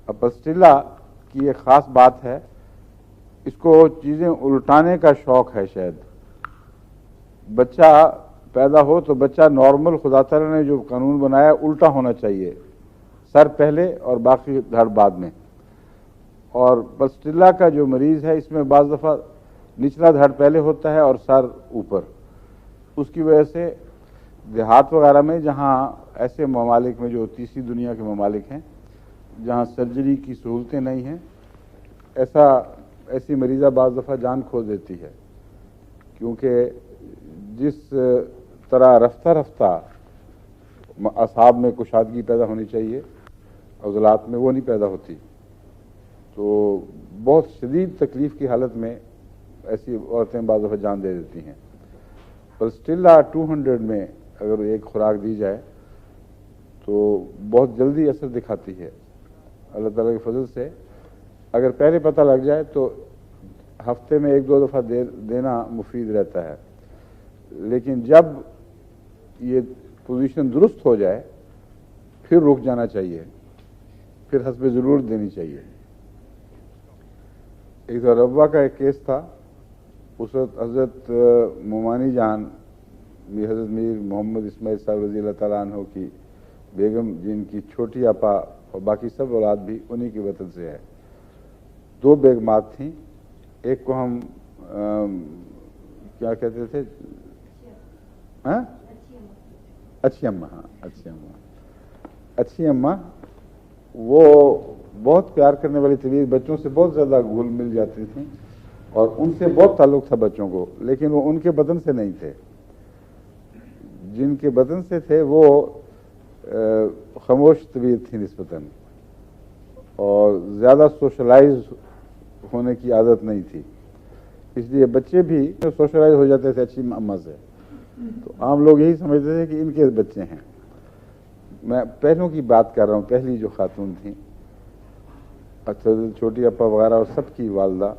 अब पल्स्टिला की एक ख़ास बात है, इसको चीज़ें उल्टाने का शौक़ है। शायद बच्चा पैदा हो तो बच्चा नॉर्मल खुदा ताला ने जो कानून बनाया उल्टा होना चाहिए, सर पहले और बाकी धड़ बाद में। और पल्स्टिला का जो मरीज़ है इसमें बाज़ दफ़ा निचला धड़ पहले होता है और सर ऊपर। उसकी वजह से देहात वगैरह में, जहाँ ऐसे ममालिक में जो तीसरी दुनिया के ममालिक हैं, जहाँ सर्जरी की सहूलतें नहीं हैं, ऐसी मरीज़ा बाज़ दफ़ा जान खो देती है, क्योंकि जिस तरह रफ्ता रफ्ता असाब में कुशादगी पैदा होनी चाहिए अज़लात में, वो नहीं पैदा होती। तो बहुत शदीद तकलीफ़ की हालत में ऐसी औरतें बाज़ दफ़ा जान दे देती हैं। पल्स्टिला 200 में अगर एक खुराक दी जाए तो बहुत जल्दी असर दिखाती है अल्लाह ताला के फजल से। अगर पहले पता लग जाए तो हफ्ते में 1-2 दफ़ा देना मुफीद रहता है, लेकिन जब ये पोजीशन दुरुस्त हो जाए फिर रुक जाना चाहिए, फिर हस्बे ज़रूरत देनी चाहिए। एक तो रब्वा का एक केस था, उस वक्त हज़रत मोमानी जान हज़रत मीर मोहम्मद इस्माइल साहब रज़ी अल्लाह ताला अन्हु की बेगम, जिनकी छोटी आपा और बाकी सब औलाद भी उन्हीं के वतन से है। 2 बेगमात थीं। एक को हम क्या कहते थे, हाँ, अच्छी अम्मा। हाँ, अच्छी अम्मा। वो बहुत प्यार करने वाली तबीयत, बच्चों से बहुत ज़्यादा घुल मिल जाती थी और उनसे बहुत ताल्लुक़ था बच्चों को, लेकिन वो उनके बदन से नहीं थे। जिनके बदन से थे वो खामोश तबीयत थी निस्बतन, और ज़्यादा सोशलाइज होने की आदत नहीं थी, इसलिए बच्चे भी सोशलाइज हो जाते थे अच्छी अम्मा से। तो आम लोग यही समझते थे कि इनके बच्चे हैं। मैं पहलों की बात कर रहा हूँ, पहली जो खातून थी, अच्छा छोटी अपा वगैरह और सबकी वालदा,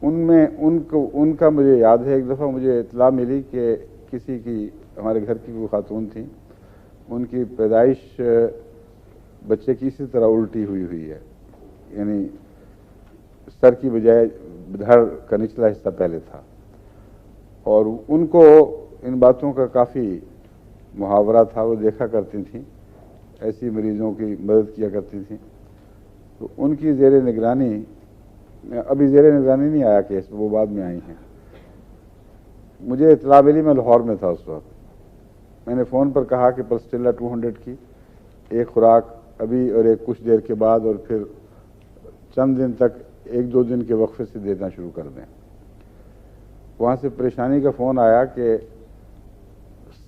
उनमें उनका मुझे याद है, एक दफ़ा मुझे इत्तला मिली कि किसी की, हमारे घर की कोई खातून थी, उनकी पैदाइश बच्चे की इसी तरह उल्टी हुई है, यानी सर की बजाय धड़ का निचला हिस्सा पहले था। और उनको इन बातों का काफ़ी मुहावरा था, वो देखा करती थी, ऐसी मरीज़ों की मदद किया करती थी। तो उनकी ज़ेरे निगरानी, अभी ज़ेरे निगरानी नहीं आया केस, वो बाद में आई हैं। मुझे इत्तला मिली, मैं लाहौर में था उस वक्त। मैंने फ़ोन पर कहा कि पल्स्टिला 200 की एक खुराक अभी और एक कुछ देर के बाद और फिर चंद दिन तक 1-2 दिन के वक्फे से देना शुरू कर दें। वहाँ से परेशानी का फ़ोन आया कि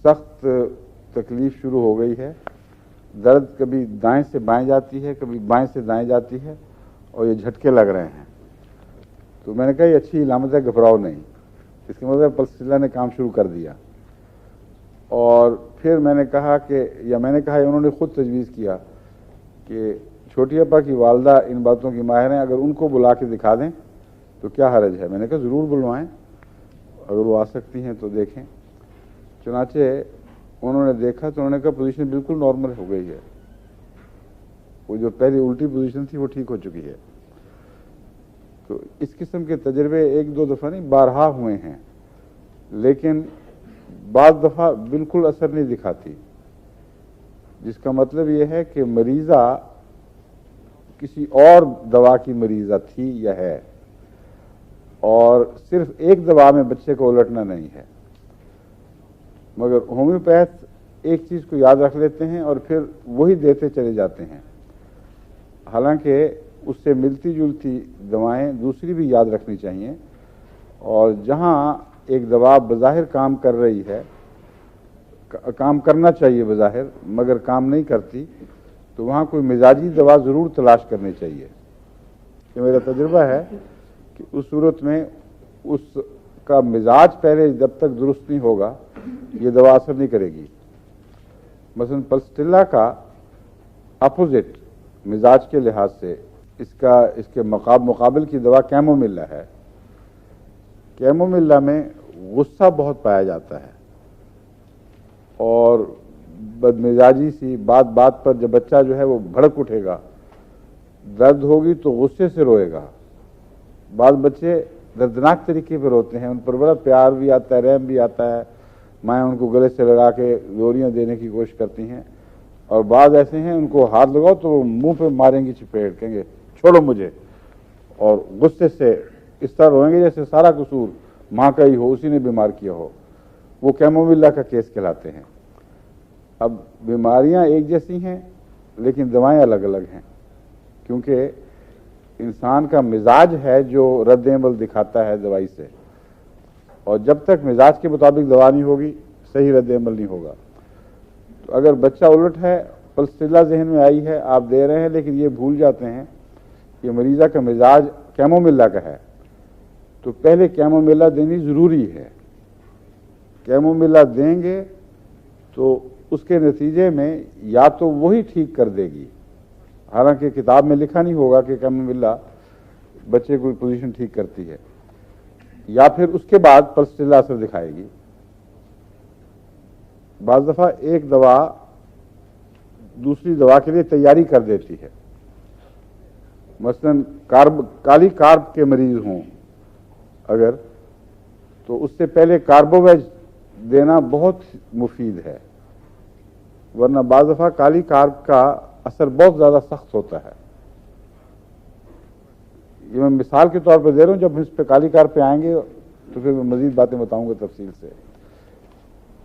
सख्त तकलीफ़ शुरू हो गई है, दर्द कभी दाएं से बाएं जाती है, कभी बाएं से दाएं जाती है, और ये झटके लग रहे हैं। तो मैंने कहा ये अच्छी इलामत है, घबराओ नहीं। इसके मतलब पल्स्टिला ने काम शुरू कर दिया। और फिर मैंने कहा उन्होंने खुद तजवीज़ किया कि छोटी अपा की वालदा इन बातों की माहिर हैं, अगर उनको बुला के दिखा दें तो क्या हर्ज है। मैंने कहा ज़रूर बुलवाएं, अगर वो आ सकती हैं तो देखें। चुनाचे उन्होंने देखा तो उन्होंने कहा पोजीशन बिल्कुल नॉर्मल हो गई है, वो जो पहली उल्टी पोजीशन थी वो ठीक हो चुकी है। तो इस किस्म के तजर्बे 1-2 दफ़ा नहीं, बारहा हुए हैं, लेकिन बाद दफ़ा बिल्कुल असर नहीं दिखाती, जिसका मतलब यह है कि मरीज़ा किसी और दवा की मरीज़ा थी या है, और सिर्फ एक दवा में बच्चे को उलटना नहीं है। मगर होम्योपैथ एक चीज़ को याद रख लेते हैं और फिर वही देते चले जाते हैं, हालांकि उससे मिलती जुलती दवाएं दूसरी भी याद रखनी चाहिए। और जहां एक दवा बज़ाहिर काम कर रही है, काम करना चाहिए बज़ाहिर, मगर काम नहीं करती, तो वहाँ कोई मिजाजी दवा ज़रूर तलाश करनी चाहिए। कि मेरा तजुर्बा है कि उस सूरत में उसका मिजाज पहले जब तक दुरुस्त नहीं होगा ये दवा असर नहीं करेगी। मसलन पल्स्टिला का अपोजिट मिजाज के लिहाज से इसके मुकाबल की दवा कैमोमिला है। कैमोमिला में गुस्सा बहुत पाया जाता है और बदमिजाजी सी, बात बात पर जब बच्चा जो है वो भड़क उठेगा दर्द होगी तो गुस्से से रोएगा। बाद बच्चे दर्दनाक तरीके पर रोते हैं, उन पर बड़ा प्यार भी आता है, रहम भी आता है, माएँ उनको गले से लगा के गोलियाँ देने की कोशिश करती हैं। और बाद ऐसे हैं उनको हाथ लगाओ तो वो मुंह पे मारेंगी चपेट, कहेंगे छोड़ो मुझे, और गुस्से से इस तरह रोएंगे जैसे सारा कसूर माँ का ही हो, उसी ने बीमार किया हो। वो कैमोमिला का केस कहलाते हैं। अब बीमारियां एक जैसी हैं लेकिन दवाएं अलग अलग हैं, क्योंकि इंसान का मिजाज है जो रद्द अमल दिखाता है दवाई से, और जब तक मिजाज के मुताबिक दवा नहीं होगी सही रद्द अमल नहीं होगा। तो अगर बच्चा उलट है, पल्सिला जहन में आई है, आप दे रहे हैं लेकिन ये भूल जाते हैं कि मरीज़ा का मिजाज कैमोमिला का है, तो पहले कैमोमिला देनी ज़रूरी है। कैमोमिला देंगे तो उसके नतीजे में या तो वही ठीक कर देगी, हालांकि किताब में लिखा नहीं होगा कि कैमोमिला बच्चे को पोजीशन ठीक करती है, या फिर उसके बाद पल्सिला असर दिखाएगी। बाज़ दफ़ा एक दवा दूसरी दवा के लिए तैयारी कर देती है। मसलन काली कार्ब के मरीज हों अगर, तो उससे पहले कार्बोवेज देना बहुत मुफीद है, वरना बाज़ दफ़ा काली कार्ब का असर बहुत ज़्यादा सख्त होता है। ये मैं मिसाल के तौर पर दे रहा हूँ, जब इस पे काली कार्ब पे आएंगे तो फिर मैं मज़ीद बातें बताऊँगा तफसील से।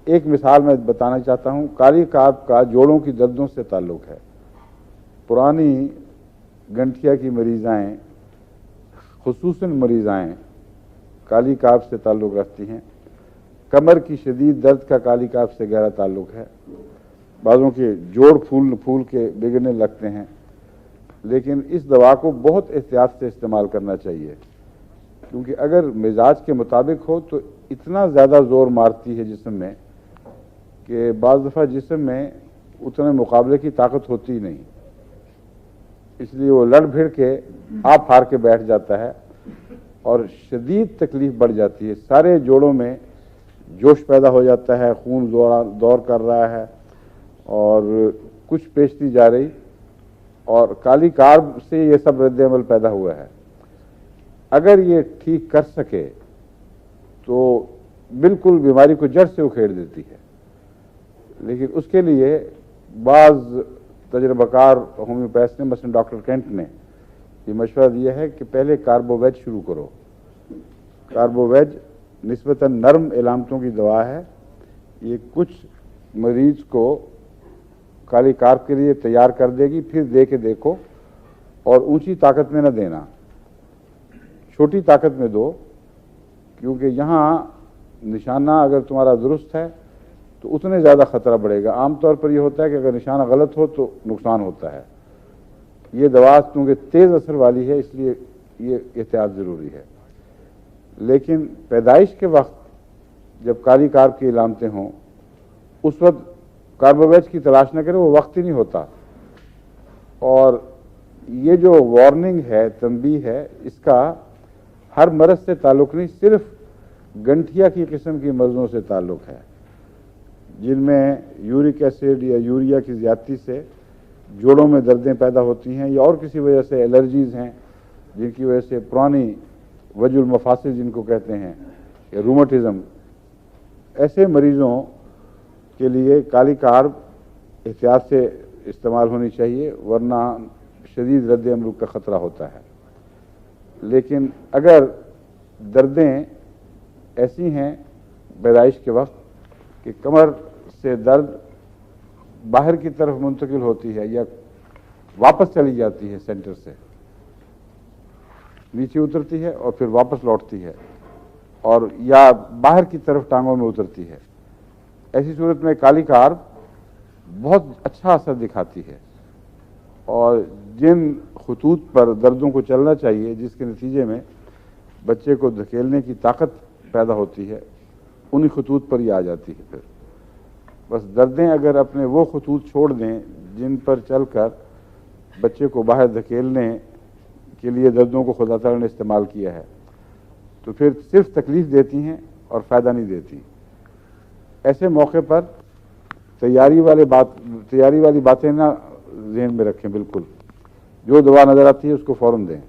एक मिसाल मैं बताना चाहता हूँ, काली कार्ब का जोड़ों की दर्दों से ताल्लुक़ है। पुरानी गंठिया की मरीज़ाएँ, खुसूसन मरीज़ाएँ काली कार्ब से ताल्लुक़ रखती हैं। कमर की शदीद दर्द का काली कार्ब से गहरा ताल्लुक़ है। बाज़ों के जोड़ फूल के बिगड़ने लगते हैं, लेकिन इस दवा को बहुत एहतियात से इस्तेमाल करना चाहिए, क्योंकि अगर मिजाज के मुताबिक हो तो इतना ज़्यादा ज़ोर मारती है जिस्म में कि बाज़ दफ़ा जिस्म में उतने मुकाबले की ताकत होती ही नहीं, इसलिए वो लड़ भिड़ के आप हार के बैठ जाता है और शदीद तकलीफ बढ़ जाती है। सारे जोड़ों में जोश पैदा हो जाता है, खून दौर कर रहा है और कुछ पेशती जा रही, और काली कार्ब से ये सब रद्द अमल पैदा हुआ है। अगर ये ठीक कर सके तो बिल्कुल बीमारी को जड़ से उखेड़ देती है, लेकिन उसके लिए बाज़ तजर्बाकार होम्योपैथ ने, मसलन डॉक्टर केंट ने ये मशवरा दिया है कि पहले कार्बोवेज शुरू करो। कार्बोवेज निस्बतन नरम इलामतों की दवा है, ये कुछ मरीज को काली कार्ब के लिए तैयार कर देगी, फिर दे के देखो, और ऊंची ताकत में न देना, छोटी ताकत में दो, क्योंकि यहाँ निशाना अगर तुम्हारा दुरुस्त है तो उतने ज़्यादा ख़तरा बढ़ेगा। आमतौर पर यह होता है कि अगर निशाना गलत हो तो नुकसान होता है। ये दवा क्योंकि तेज़ असर वाली है इसलिए ये एहतियात ज़रूरी है। लेकिन पैदाइश के वक्त जब काली कार्ब की इलामतें हों उस वक्त कार्बोवेज की तलाश न करें, वो वक्त ही नहीं होता। और ये जो वार्निंग है, तंबीह है, इसका हर मर्ज़ से ताल्लुक़ नहीं, सिर्फ गंठिया की किस्म की मर्ज़ों से ताल्लुक़ है, जिनमें यूरिक एसिड या यूरिया की ज़्यादती से जोड़ों में दर्दें पैदा होती हैं, या और किसी वजह से एलर्जीज़ हैं जिनकी वजह से पुरानी वजुल मफासिल जिनको कहते हैं, या रूमेटिज़म, ऐसे मरीज़ों के लिए काली कार्ब एहतियात से इस्तेमाल होनी चाहिए, वरना शदीद रद्द अमल का ख़तरा होता है। लेकिन अगर दर्दें ऐसी हैं पैदाइश के वक्त कि कमर से दर्द बाहर की तरफ मुंतकिल होती है या वापस चली जाती है, सेंटर से नीचे उतरती है और फिर वापस लौटती है, और या बाहर की तरफ टांगों में उतरती है, ऐसी सूरत में काली कार्ब बहुत अच्छा असर दिखाती है। और जिन खतूत पर दर्दों को चलना चाहिए, जिसके नतीजे में बच्चे को धकेलने की ताकत पैदा होती है, उन्हीं खतूत पर ही आ जाती है। फिर बस दर्दें अगर अपने वो खतूत छोड़ दें जिन पर चलकर बच्चे को बाहर धकेलने के लिए दर्दों को खुदा ताला ने इस्तेमाल किया है, तो फिर सिर्फ तकलीफ देती हैं और फ़ायदा नहीं देती। ऐसे मौके पर तैयारी वाली बातें ना जहन में रखें। बिल्कुल जो दवा नजर आती है उसको फौरन दें।